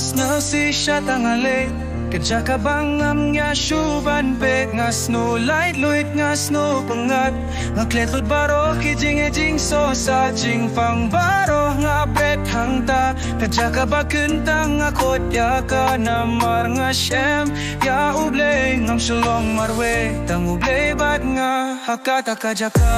ngas no si siya tangale Kadya ka bangam nga syuban pek Ngas no light luit ngas no pangat Nga kletlot baro kijing ejing so sa jing pang baro Nga pet hangta Kadya ka ba kuntang nga kodya ka namar nga shem Ya ublay ngam sulong marwe Tang ublay bat nga hakata kadya ka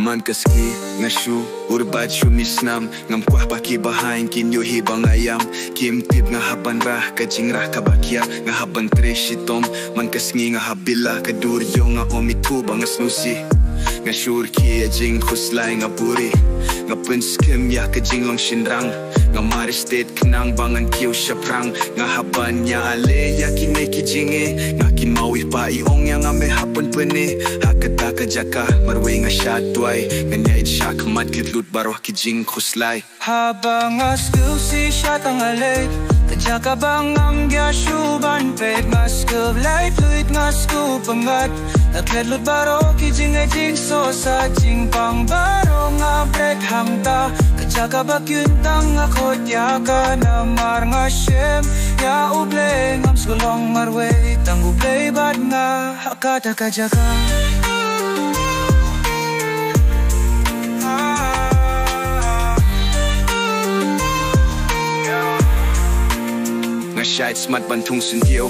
Man kaski nga shu urbat shu misnam ngam kwah baki bahain kin yo hibang ayam kim tip nga haban rah kajing rah kabakya nga haban treshitom man kasngi nga habila kadur yo nga omituba nga snusi nga shur ki jing khuslai nga puri nga penskem ya kajing long shinrang nga maristet knang bangan kiu shaprang nga haban ya ale ya kine kijinge nga kimawi pa iong yang ame hapan pene hakata kajaka marwe nga shatwai nga nyait syak mat kitlut baroh kijing khuslai habang askul si syatang ale kajaka bangam gya shuban pet ngaskul light luit ngaskul pangat Nakledlut baro kijing ejing so sa jing pang baro nga brek hamta Kajaka bagyuntang nga kodya ka namar nga shem Ya ublay ngam skulong marwe Tang ublay bat nga hakata kajaka Nga syait smat bantung sundiyo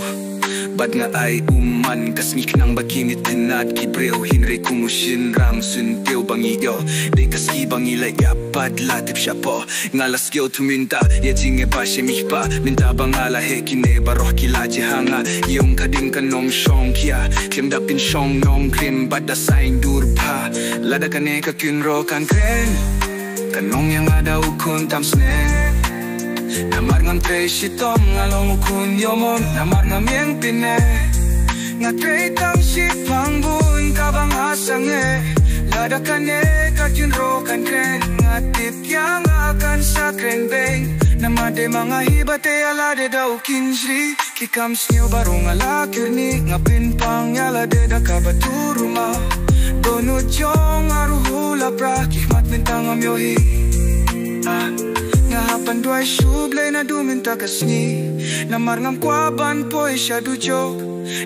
Bad nga ay uman kasmi knang bagimit tenat kibreo hinre kumushin ram suntiyo bangiyo de kaski bangilay yapad latip siya po ngalas kyo tuminta yejing e pa shemihpa minta bangala he kine baroh kila jehanga yung kading kanong shong kia klim dapin shong nong krim bada saing durpa lada kane ka kunro kan kren kanong yang ada ukun tam sneng Namar ngam trei shitom ngalong ukun yomon Namar ngam yang pine Nga trei tam shipang bun kabang asange Lada kane katyun ro kan kren Nga tip yang akan sa kren beng Namade mga hibate alade daw kinjri Kikam snyo barong alakir ni Nga pinpang yalade da kabaturuma Donut yung aruhula pra Kikmat mintang amyohi Nga hapan duay shublay na duminta kasni Namar ngam kwa ban poy siya dujok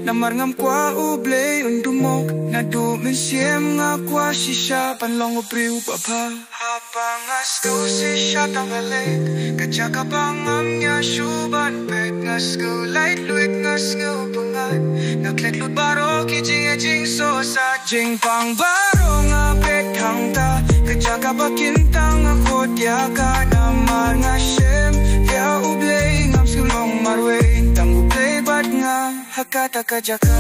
Namar ngam kwa ublay undumok Na dumin siem nga kwa shisha panlong ubriw baba Habang asko si siya tangalit Kadya ka bangam niya shuban pek Nga sko light luit nga sko pangat Nakletlut baro kijing ejing so sa jing pang baro nga pek hangta Kadya ka bakintang nga kodya ka namar nga shem Ya ublay ngam sulong marwe Tang ublay bat nga hakata kajaka